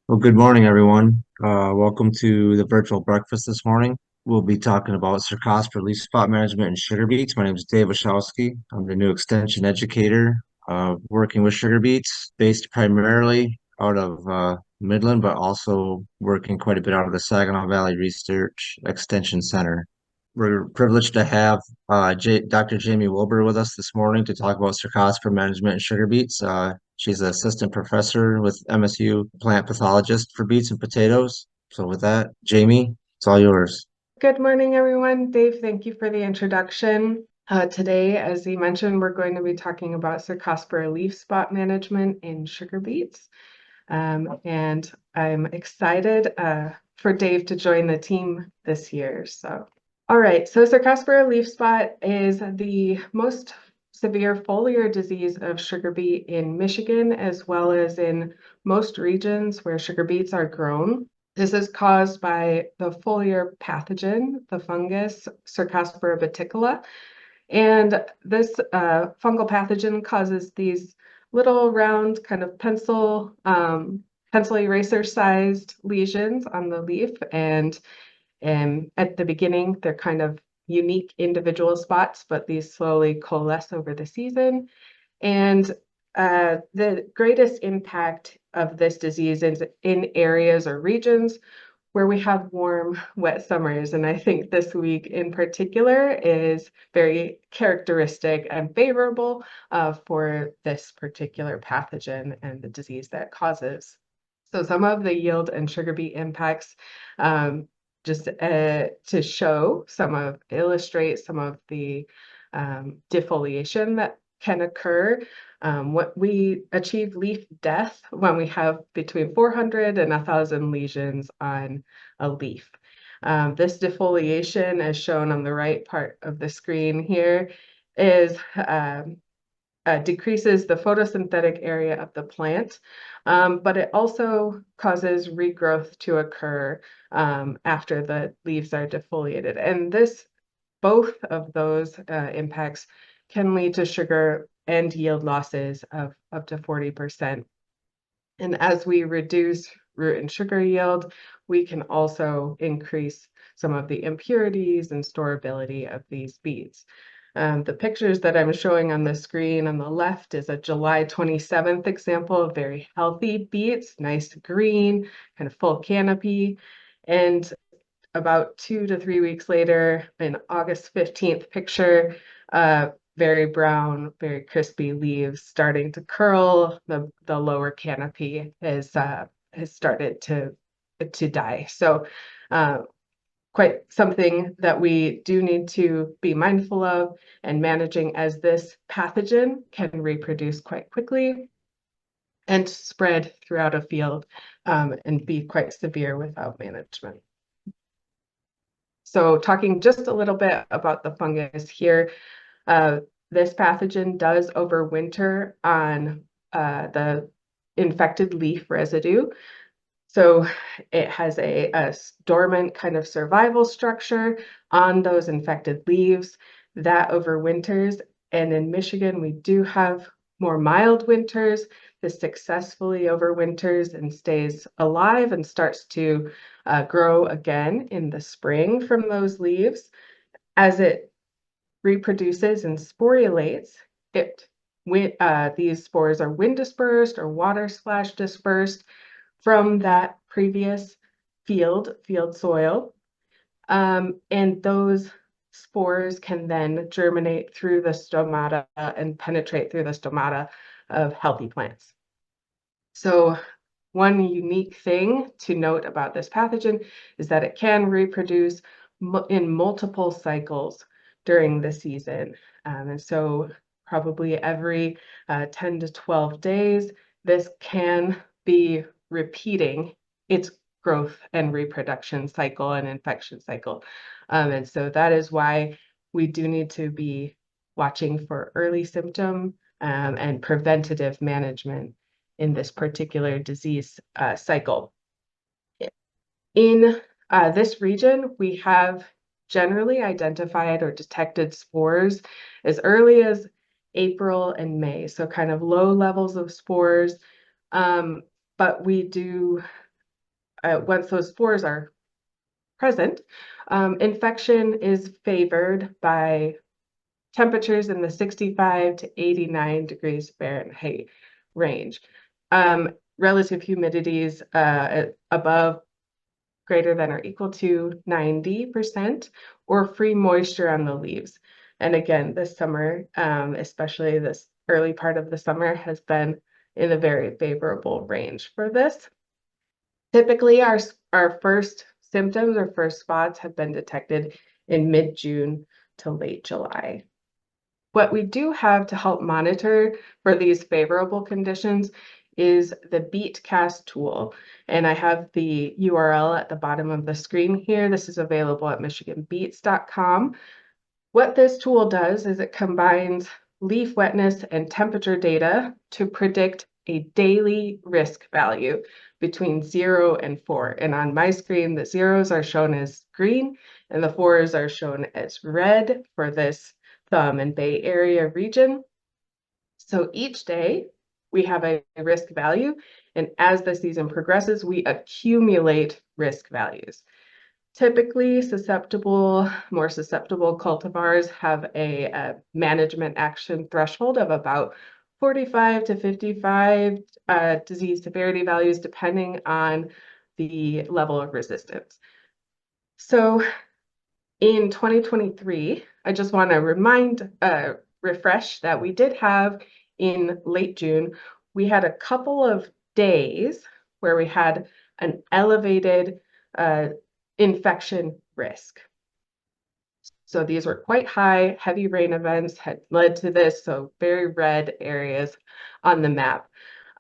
Well, good morning, everyone. Welcome to the virtual breakfast this morning. We'll be talking about Cercospora leaf spot management and sugar beets. My name is Dave Wachowski. I'm the new extension educator working with sugar beets, based primarily out of Midland, but also working quite a bit out of the Saginaw Valley Research Extension Center. We're privileged to have Dr. Jaime Willbur with us this morning to talk about Cercospora management and sugar beets. She's an assistant professor with MSU, plant pathologist for beets and potatoes. So with that, Jamie, it's all yours. Good morning, everyone. Dave, thank you for the introduction. Today, as you mentioned, we're going to be talking about Cercospora leaf spot management in sugar beets. And I'm excited for Dave to join the team this year. All right, so Cercospora leaf spot is the most severe foliar disease of sugar beet in Michigan, as well as in most regions where sugar beets are grown. This is caused by the foliar pathogen, the fungus Cercospora beticola. And this fungal pathogen causes these little round kind of pencil eraser sized lesions on the leaf. And at the beginning, they're kind of unique individual spots, but these slowly coalesce over the season. And the greatest impact of this disease is in areas or regions where we have warm, wet summers. And I think this week in particular is very characteristic and favorable for this particular pathogen and the disease that causes. So some of the yield and sugar beet impacts, just to illustrate some of the defoliation that can occur. What we achieve leaf death when we have between 400 and 1,000 lesions on a leaf. This defoliation, as shown on the right part of the screen here, decreases the photosynthetic area of the plant, but it also causes regrowth to occur after the leaves are defoliated. And both of those impacts can lead to sugar and yield losses of up to 40%. And as we reduce root and sugar yield, we can also increase some of the impurities and storability of these beets. The pictures that I'm showing on the screen on the left is a July 27th example of very healthy beets, nice green, kind of full canopy. And about 2 to 3 weeks later, an August 15th picture, very brown, very crispy leaves starting to curl. The lower canopy has started to die. So quite something that we do need to be mindful of and managing, as this pathogen can reproduce quite quickly and spread throughout a field and be quite severe without management. So talking just a little bit about the fungus here, this pathogen does overwinter on the infected leaf residue. So it has a dormant kind of survival structure on those infected leaves that overwinters. And in Michigan, we do have more mild winters. This successfully overwinters and stays alive and starts to grow again in the spring from those leaves. As it reproduces and sporulates, these spores are wind dispersed or water splash dispersed from that previous field soil. And those spores can then germinate through the stomata and penetrate through the stomata of healthy plants. So one unique thing to note about this pathogen is that it can reproduce in multiple cycles during the season. And so probably every 10 to 12 days, this can be repeating its growth and reproduction cycle and infection cycle. And so that is why we do need to be watching for early symptom and preventative management in this particular disease cycle. In this region, we have generally identified or detected spores as early as April and May, so kind of low levels of spores. But we do once those spores are present, infection is favored by temperatures in the 65 to 89 degrees Fahrenheit range. Relative humidities above greater than or equal to 90%, or free moisture on the leaves. And again, this summer, especially this early part of the summer, has been in a very favorable range for this. Typically, our first symptoms or first spots have been detected in mid-June to late July. What we do have to help monitor for these favorable conditions is the Beatcast tool. And I have the URL at the bottom of the screen here. This is available at michiganbeets.com. What this tool does is it combines leaf wetness and temperature data to predict a daily risk value between 0 and 4. And on my screen, the zeros are shown as green and the 4s are shown as red for this Thumb and Bay Area region. So each day we have a risk value, and as the season progresses, we accumulate risk values. Typically, more susceptible cultivars have a management action threshold of about 45 to 55 disease severity values, depending on the level of resistance. So in 2023, I just want to refresh that we did have in late June, we had a couple of days where we had an elevated infection risk. So these were quite high, heavy rain events had led to this, so very red areas on the map.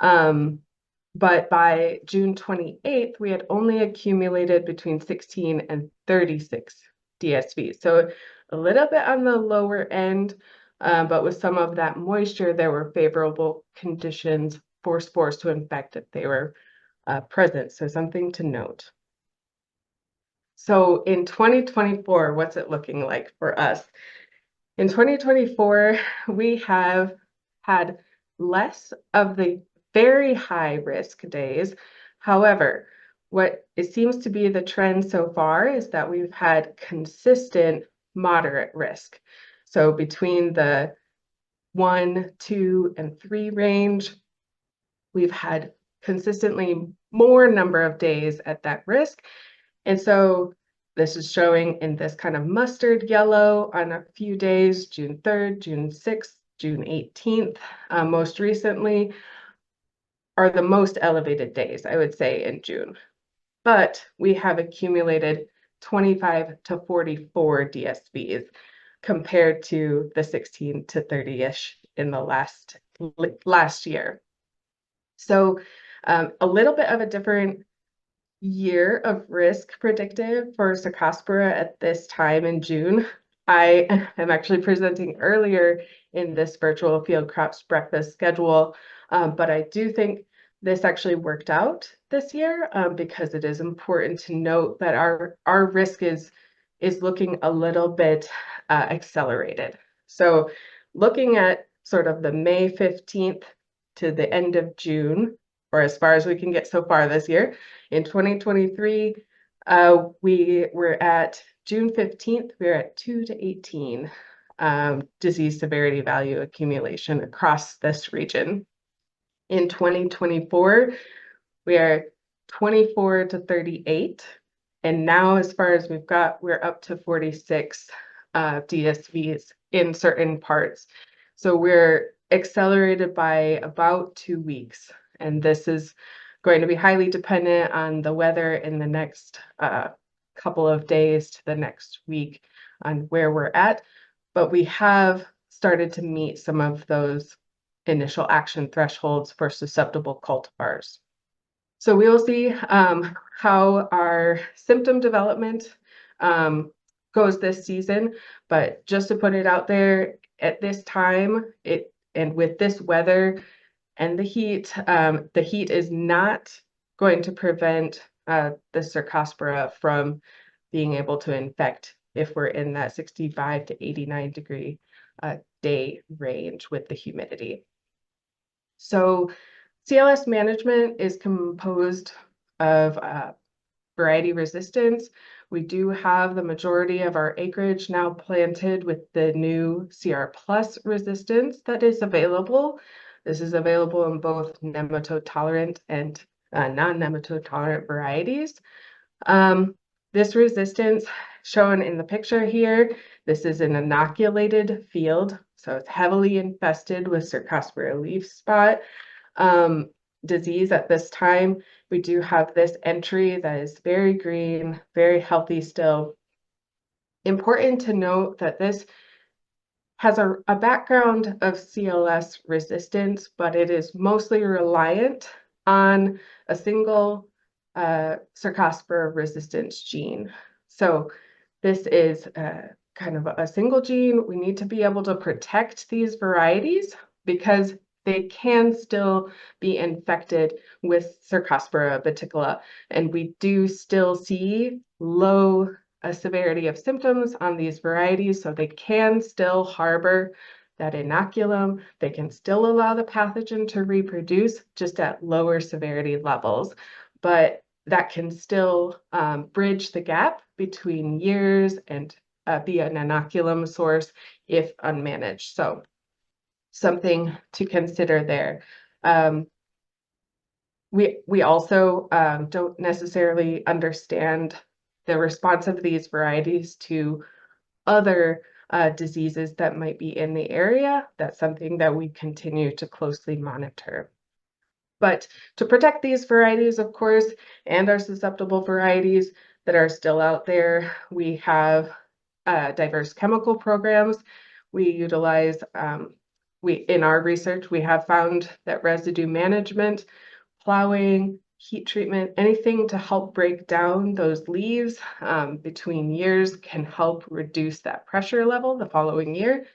But by June 28th, we had only accumulated between 16 and 36 DSVs. So a little bit on the lower end, but with some of that moisture, there were favorable conditions for spores to infect if they were present. So something to note. So in 2024, what's it looking like for us? In 2024, we have had less of the very high risk days. However, what it seems to be the trend so far is that we've had consistent moderate risk. So between the 1, 2, and 3 range, we've had consistently more number of days at that risk. And so this is showing in this kind of mustard yellow on a few days, June 3rd, June 6th, June 18th, most recently, are the most elevated days, I would say, in June. But we have accumulated 25 to 44 DSVs compared to the 16 to 30-ish in the last year. So a little bit of a different year of risk predicted for Cercospora at this time in June. I am actually presenting earlier in this virtual field crops breakfast schedule, but I do think this actually worked out this year because it is important to note that our risk is looking a little bit accelerated. So looking at sort of the May 15th to the end of June, or as far as we can get so far this year, in 2023, we were at June 15th, we were at 2 to 18 disease severity value accumulation across this region. In 2024, we are 24 to 38. And now, as far as we're up to 46 DSVs in certain parts. So we're accelerated by about 2 weeks. And this is going to be highly dependent on the weather in the next couple of days to the next week on where we're at. But we have started to meet some of those initial action thresholds for susceptible cultivars. So we will see how our symptom development goes this season. But just to put it out there, at this time, and with this weather, and the heat is not going to prevent the Cercospora from being able to infect if we're in that 65 to 89 degree day range with the humidity. So CLS management is composed of variety resistance. We do have the majority of our acreage now planted with the new CR Plus resistance that is available. This is available in both nematode tolerant and non-nematode tolerant varieties. This resistance shown in the picture here, this is an inoculated field, so it's heavily infested with Cercospora leaf spot disease at this time. We do have this entry that is very green, very healthy still. Important to note that this has a background of CLS resistance, but it is mostly reliant on a single Cercospora resistance gene. So this is kind of a single gene. We need to be able to protect these varieties because they can still be infected with Cercospora baticola, and we do still see low severity of symptoms on these varieties, so they can still harbor that inoculum. They can still allow the pathogen to reproduce, just at lower severity levels, but that can still bridge the gap between years and be an inoculum source if unmanaged. So something to consider there. We also don't necessarily understand the response of these varieties to other diseases that might be in the area. That's something that we continue to closely monitor. But to protect these varieties, of course, and our susceptible varieties that are still out there, we have diverse chemical programs. We utilize, in our research, we have found that residue management, plowing, heat treatment, anything to help break down those leaves between years can help reduce that pressure level the following year.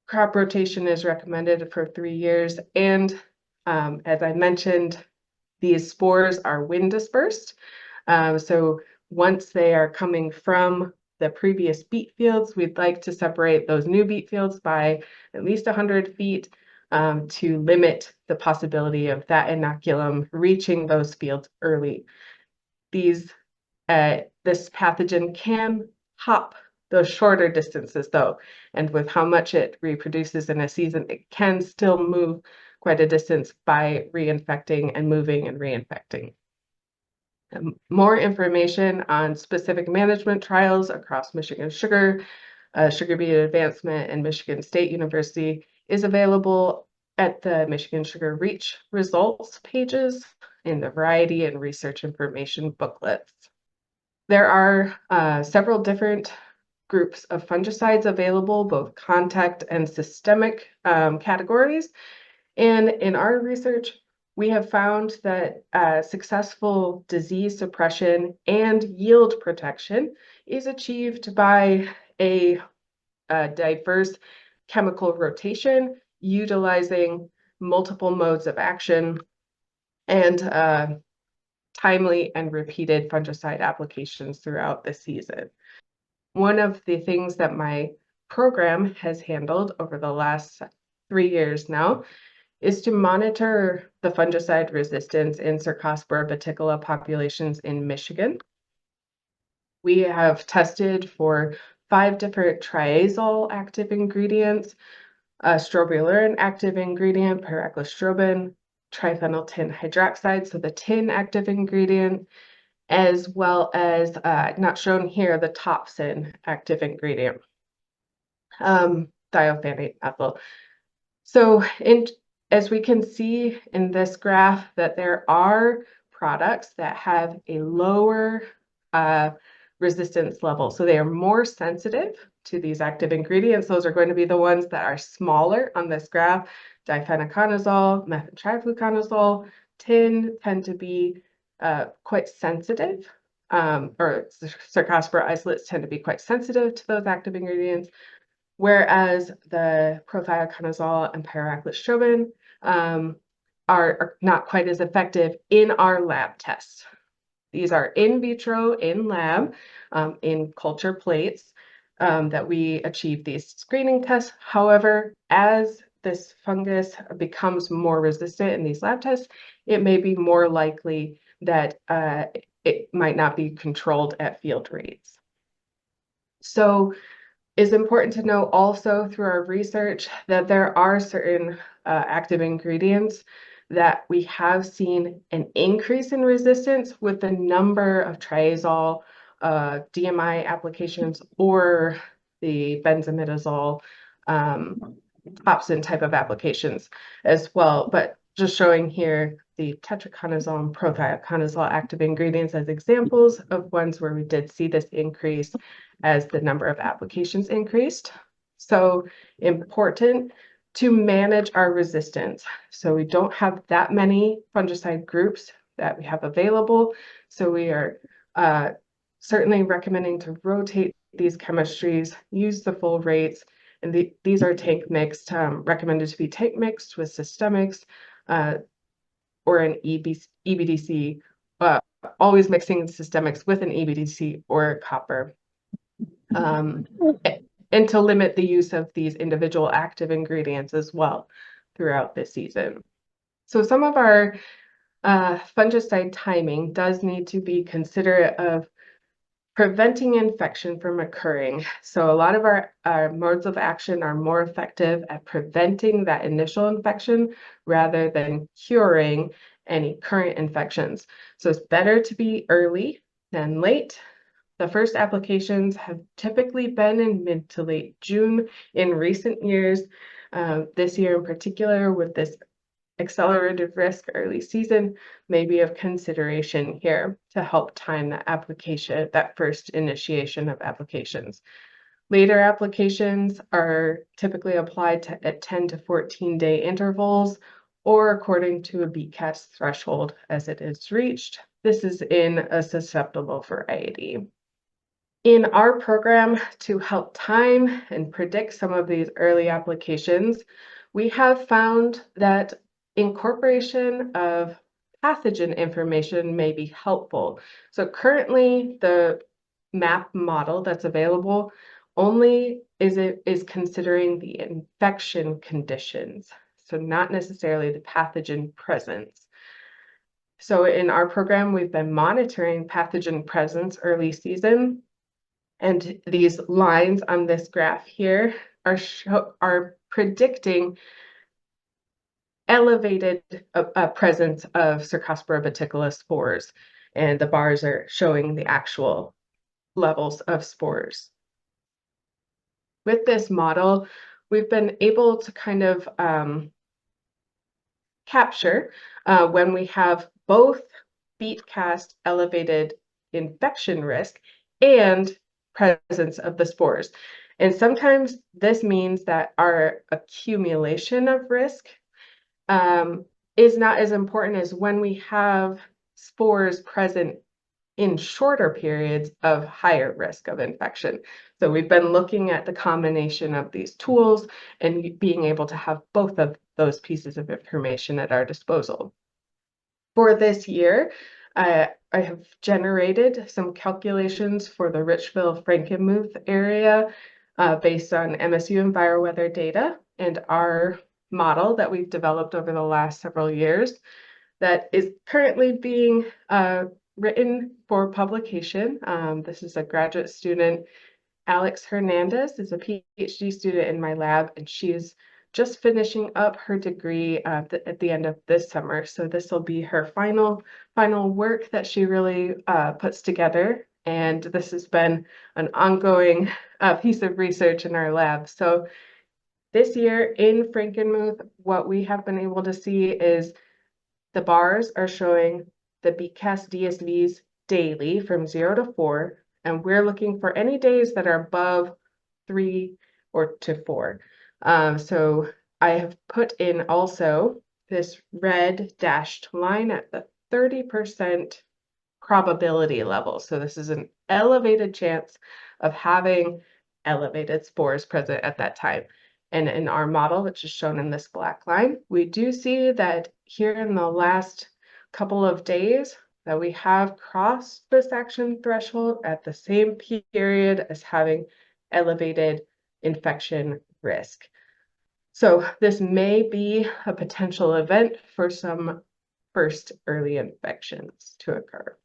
Crop rotation is recommended for 3 years. And as I mentioned, these spores are wind dispersed. So once they are coming from the previous beet fields, we'd like to separate those new beet fields by at least 100 feet to limit the possibility of that inoculum reaching those fields early. This pathogen can hop those shorter distances though, and with how much it reproduces in a season, it can still move quite a distance by reinfecting and moving and reinfecting. More information on specific management trials across Michigan Sugar, Sugar Beet Advancement, and Michigan State University is available at the Michigan Sugar Reach results pages in the variety and research information booklets. There are several different groups of fungicides available, both contact and systemic categories. And in our research, we have found that successful disease suppression and yield protection is achieved by a diverse chemical rotation, utilizing multiple modes of action and timely and repeated fungicide applications throughout the season. One of the things that my program has handled over the last 3 years now is to monitor the fungicide resistance in Cercospora baticola populations in Michigan. We have tested for 5 different triazole active ingredients, a strobilurin active ingredient, pyraclostrobin, triphenyl tin hydroxide, so the tin active ingredient, as well as, not shown here, the topsin active ingredient, thiophanate methyl. So as we can see in this graph that there are products that have a lower resistance level. So they are more sensitive to these active ingredients. Those are going to be the ones that are smaller on this graph. Difenoconazole, methyltrifluconazole, tin tend to be quite sensitive, or Cercospora isolates tend to be quite sensitive to those active ingredients, whereas the prothioconazole and pyraclostrobin are not quite as effective in our lab tests. These are in vitro, in lab, in culture plates that we achieve these screening tests. However, as this fungus becomes more resistant in these lab tests, it may be more likely that it might not be controlled at field rates. So it's important to know also through our research that there are certain active ingredients that we have seen an increase in resistance with the number of triazole, DMI applications, or the benzimidazole opsin type of applications as well. But just showing here the tetraconazole and prothioconazole active ingredients as examples of ones where we did see this increase as the number of applications increased. So important to manage our resistance. So we don't have that many fungicide groups that we have available. So we are certainly recommending to rotate these chemistries, use the full rates, and these are tank mixed, recommended to be tank mixed with systemics or an EBDC, always mixing systemics with an EBDC or copper. And to limit the use of these individual active ingredients as well throughout this season. So some of our fungicide timing does need to be considerate of preventing infection from occurring. So a lot of our modes of action are more effective at preventing that initial infection rather than curing any current infections. So it's better to be early than late. The first applications have typically been in mid to late June in recent years. This year in particular, with this accelerated risk early season, may be of consideration here to help time that application, that first initiation of applications. Later applications are typically applied at 10 to 14-day intervals or according to a Beatcast threshold as it is reached. This is in a susceptible variety. In our program to help time and predict some of these early applications, we have found that incorporation of pathogen information may be helpful. So currently the MAP model that's available only is considering the infection conditions, so not necessarily the pathogen presence. So in our program, we've been monitoring pathogen presence early season. And these lines on this graph here are predicting elevated presence of Cercospora baticola spores. And the bars are showing the actual levels of spores. With this model, we've been able to kind of capture when we have both Beatcast elevated infection risk and presence of the spores. And sometimes this means that our accumulation of risk is not as important as when we have spores present in shorter periods of higher risk of infection. So we've been looking at the combination of these tools and being able to have both of those pieces of information at our disposal. For this year, I have generated some calculations for the Richville-Frankenmuth area based on MSU EnviroWeather data and our model that we've developed over the last several years that is currently being written for publication. This is a graduate student, Alex Hernandez, is a PhD student in my lab, and she is just finishing up her degree at the end of this summer. So this will be her final work that she really puts together. And this has been an ongoing piece of research in our lab. So this year in Frankenmuth, what we have been able to see is the bars are showing the Beatcast DSVs daily from 0 to 4, and we're looking for any days that are above 3 or to 4. So I have put in also this red dashed line at the 30% probability level. So this is an elevated chance of having elevated spores present at that time. And in our model, which is shown in this black line, we do see that here in the last couple of days that we have crossed this action threshold at the same period as having elevated infection risk. So this may be a potential event for some first early infections to occur.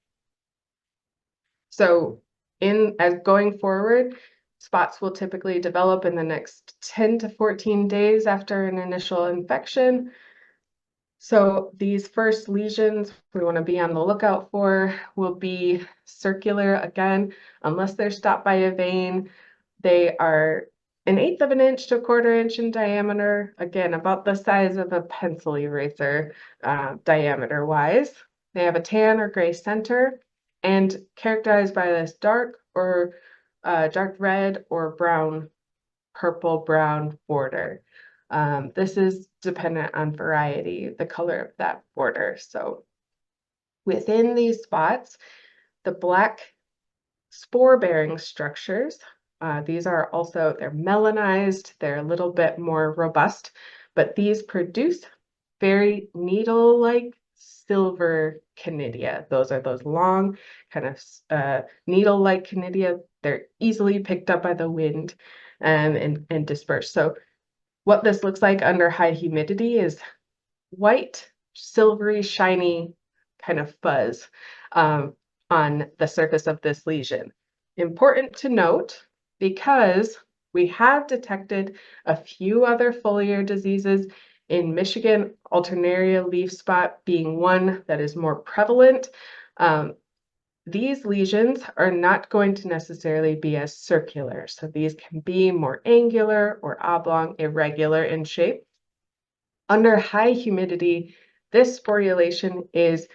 So as going forward, spots will typically develop in the next 10 to 14 days after an initial infection. So these first lesions we want to be on the lookout for will be circular again, unless they're stopped by a vein. They are 1/8 of an inch to 1/4 inch in diameter, again, about the size of a pencil eraser diameter wise. They have a tan or gray center and characterized by this dark red or brown, purple brown border. This is dependent on variety, the color of that border. So within these spots, the black spore-bearing structures, these are also, they're melanized, they're a little bit more robust, but these produce very needle-like silver canidia. Those are those long kind of needle-like canidia. They're easily picked up by the wind and dispersed. So what this looks like under high humidity is white, silvery, shiny kind of fuzz on the surface of this lesion. Important to note, because we have detected a few other foliar diseases in Michigan, alternaria leaf spot being one that is more prevalent. These lesions are not going to necessarily be as circular. So these can be more angular or oblong, irregular in shape. Under high humidity, this sporulation is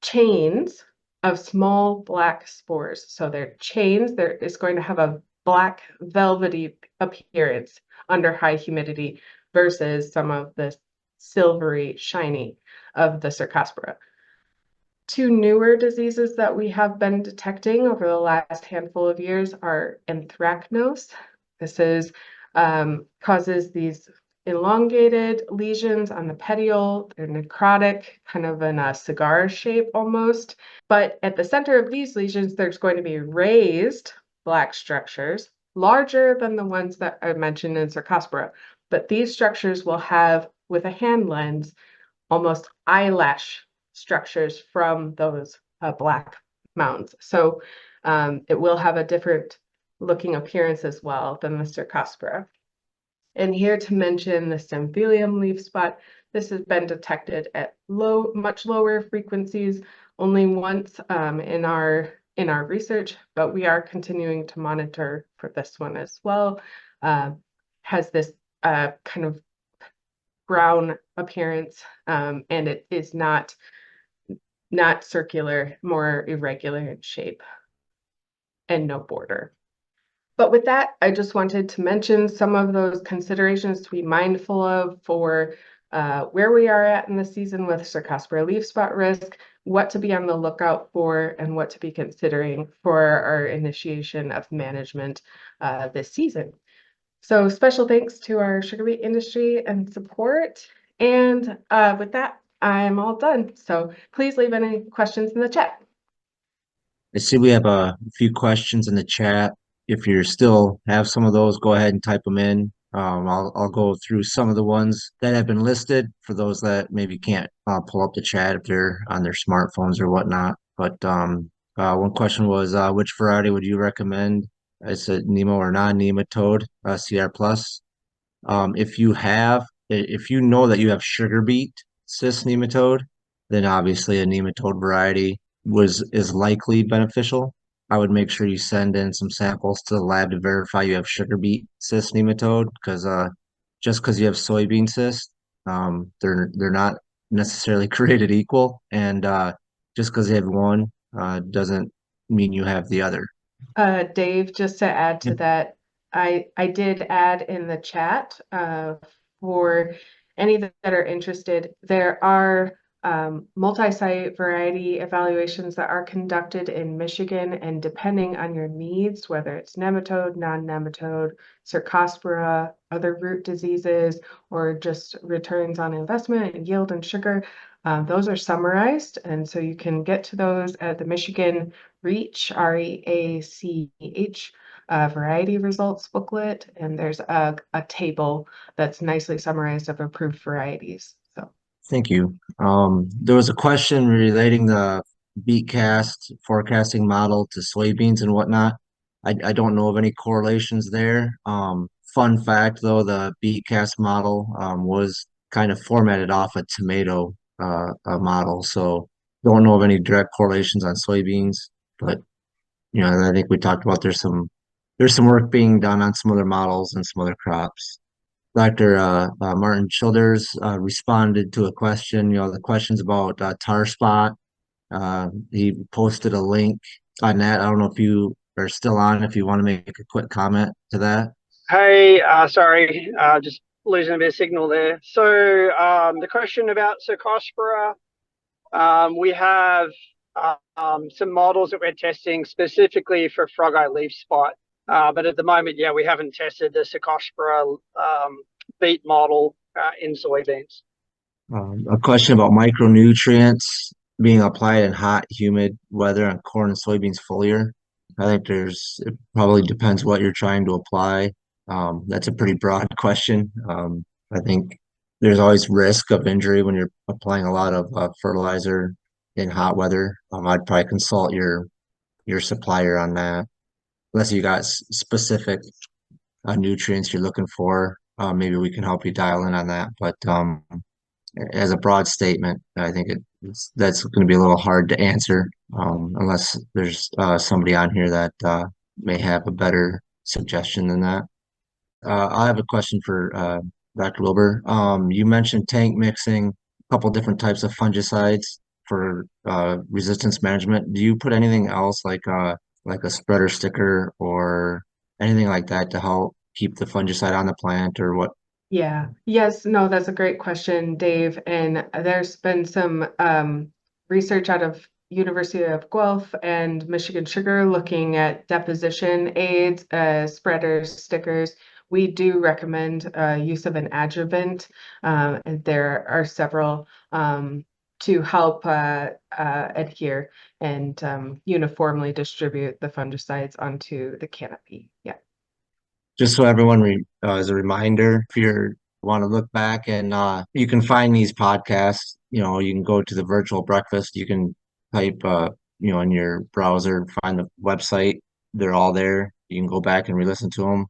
chains of small black spores. So they're chains, there is going to have a black velvety appearance under high humidity versus some of the silvery shiny of the Cercospora. Two newer diseases that we have been detecting over the last handful of years are anthracnose. This causes these elongated lesions on the petiole. They're necrotic, kind of in a cigar shape almost. But at the center of these lesions, there's going to be raised black structures, larger than the ones that I mentioned in Cercospora. But these structures will have, with a hand lens, almost eyelash structures from those black mounds. So it will have a different looking appearance as well than the Cercospora. And here to mention the Stymphalium leaf spot, this has been detected at much lower frequencies, only once in our research, but we are continuing to monitor for this one as well. Has this kind of brown appearance, and it is not circular, more irregular in shape, and no border. But with that, I just wanted to mention some of those considerations to be mindful of for where we are at in the season with Cercospora leaf spot risk, what to be on the lookout for, and what to be considering for our initiation of management this season. So special thanks to our sugar beet industry and support. And with that, I'm all done. So please leave any questions in the chat. I see we have a few questions in the chat. If you still have some of those, go ahead and type them in. I'll go through some of the ones that have been listed for those that maybe can't pull up the chat if they're on their smartphones or whatnot. But one question was, which variety would you recommend? Is it Nemo or non-nematode, CR plus? If you know that you have sugar beet cyst nematode, then obviously a nematode variety is likely beneficial. I would make sure you send in some samples to the lab to verify you have sugar beet cyst nematode, because just because you have soybean cyst, they're not necessarily created equal, and just because you have one doesn't mean you have the other. Dave, just to add to that, I did add in the chat for any that are interested, there are multi-site variety evaluations that are conducted in Michigan, and depending on your needs, whether it's nematode, non-nematode, Cercospora, other root diseases, or just returns on investment and yield and sugar, those are summarized, and so you can get to those at the Michigan REACH, REACH, variety results booklet, and there's a table that's nicely summarized of approved varieties. So Thank you. There was a question relating the Beatcast forecasting model to soybeans and whatnot. I don't know of any correlations there. Fun fact though, the Beatcast model was kind of formatted off a tomato model, so don't know of any direct correlations on soybeans. But I think we talked about there's some work being done on some other models and some other crops. Dr. Martin Childers responded to a question. The questions about tar spot. He posted a link on that. I don't know if you are still on, if you want to make a quick comment to that. Hey, sorry, just losing a bit of signal there. So the question about Cercospora, we have some models that we're testing specifically for frog eye leaf spot. But at the moment, yeah, we haven't tested the Cercospora beet model in soybeans. A question about micronutrients being applied in hot, humid weather on corn and soybeans foliar. I think it probably depends what you're trying to apply. That's a pretty broad question. I think there's always risk of injury when you're applying a lot of fertilizer in hot weather. I'd probably consult your supplier on that, unless you got specific nutrients you're looking for. Maybe we can help you dial in on that. But as a broad statement, I think that's going to be a little hard to answer unless there's somebody on here that may have a better suggestion than that. I have a question for Dr. Wilbur. You mentioned tank mixing, a couple different types of fungicides for resistance management. Do you put anything else like a spreader sticker or anything like that to help keep the fungicide on the plant or what? Yeah, yes, no, that's a great question, Dave. And there's been some research out of University of Guelph and Michigan Sugar looking at deposition aids, spreaders, stickers. We do recommend use of an adjuvant, and there are several to help adhere and uniformly distribute the fungicides onto the canopy. Yeah. Just so everyone as a reminder, if you want to look back and you can find these podcasts, you can go to the virtual breakfast. You can type, in your browser, find the website. They're all there. You can go back and re-listen to them.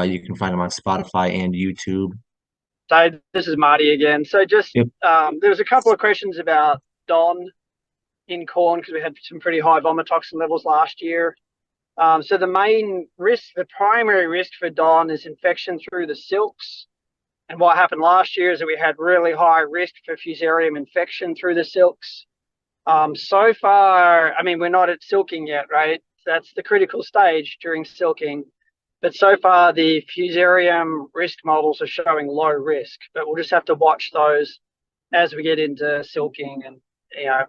You can find them on Spotify and YouTube. So this is Marty again. So just Yep. there was a couple of questions about Don in corn because we had some pretty high vomitoxin levels last year. So the primary risk for Don is infection through the silks. And what happened last year is that we had really high risk for fusarium infection through the silks. So far, I mean, we're not at silking yet, right? That's the critical stage during silking. But so far, the fusarium risk models are showing low risk. But we'll just have to watch those as we get into silking and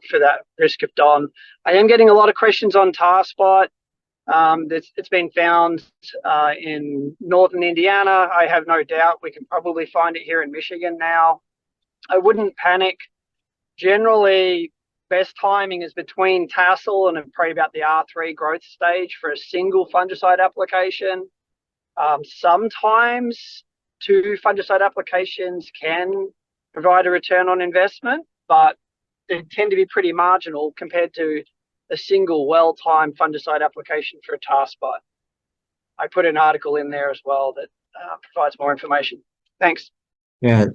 for that risk of Don. I am getting a lot of questions on tar spot. It's been found in northern Indiana. I have no doubt we can probably find it here in Michigan now. I wouldn't panic. Generally, best timing is between tassel and probably about the R3 growth stage for a single fungicide application. Sometimes two fungicide applications can provide a return on investment, but they tend to be pretty marginal compared to a single well-timed fungicide application for a tar spot. I put an article in there as well that provides more information. Thanks. Yeah,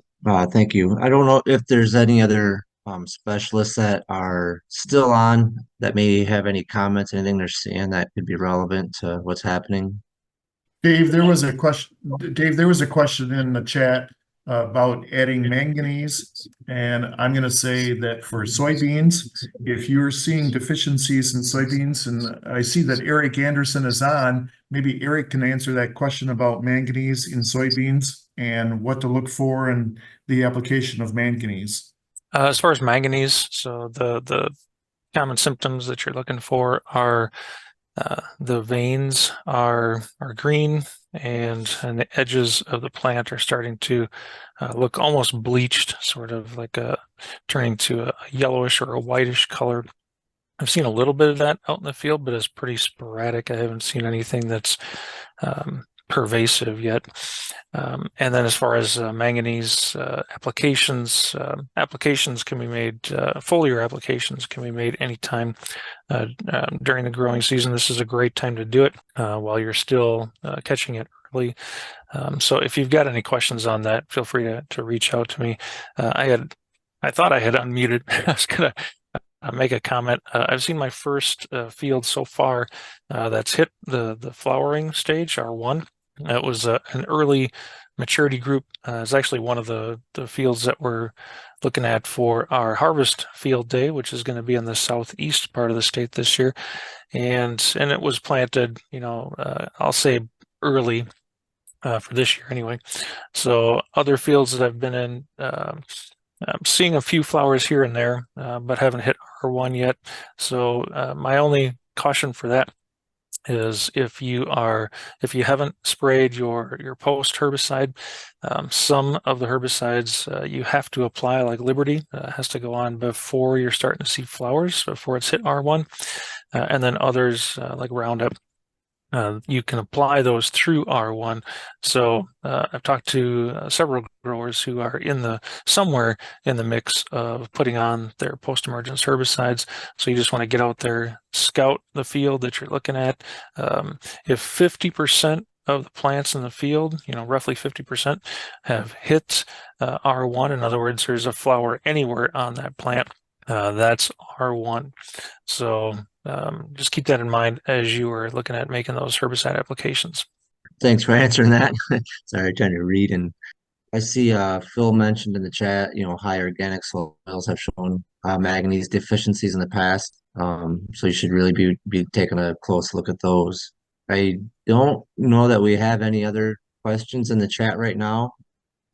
thank you. I don't know if there's any other specialists that are still on that may have any comments, anything they're seeing that could be relevant to what's happening. Dave, there was a question. Dave, there was a question in the chat about adding manganese, and I'm going to say that for soybeans, if you're seeing deficiencies in soybeans, and I see that Eric Anderson is on, maybe Eric can answer that question about manganese in soybeans and what to look for in the application of manganese. As far as manganese, so the common symptoms that you're looking for are the veins are green, and the edges of the plant are starting to look almost bleached, sort of like turning to a yellowish or a whitish color. I've seen a little bit of that out in the field, but it's pretty sporadic. I haven't seen anything that's pervasive yet. And then as far as manganese applications, applications can be made, foliar applications can be made anytime during the growing season. This is a great time to do it while you're still catching it early. So if you've got any questions on that, feel free to reach out to me. I thought I had unmuted. I was gonna make a comment. I've seen my first field so far that's hit the flowering stage, R1. That was an early maturity group. It's actually one of the fields that we're looking at for our harvest field day, which is going to be in the southeast part of the state this year. And it was planted, I'll say early for this year anyway. So other fields that I've been in, I'm seeing a few flowers here and there, but haven't hit R1 yet. So my only caution for that is if you haven't sprayed your post herbicide, some of the herbicides you have to apply, like Liberty, has to go on before you're starting to see flowers, before it's hit R1, and then others like Roundup. You can apply those through R1. So I've talked to several growers who are somewhere in the mix of putting on their post-emergence herbicides. So you just want to get out there, scout the field that you're looking at. If 50% of the plants in the field, roughly 50%, have hit R1, in other words, there's a flower anywhere on that plant, that's R1. So just keep that in mind as you are looking at making those herbicide applications. Thanks for answering that. Sorry, trying to read. And I see Phil mentioned in the chat, high organic soils have shown manganese deficiencies in the past. So you should really be taking a close look at those. I don't know that we have any other questions in the chat right now.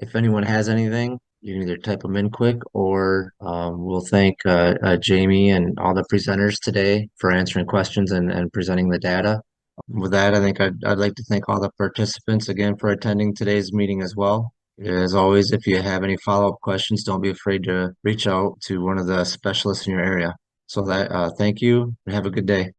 If anyone has anything, you can either type them in quick, or we'll thank Jaime and all the presenters today for answering questions and presenting the data. With that, I think I'd like to thank all the participants again for attending today's meeting as well. As always, if you have any follow-up questions, don't be afraid to reach out to one of the specialists in your area. So thank you and have a good day.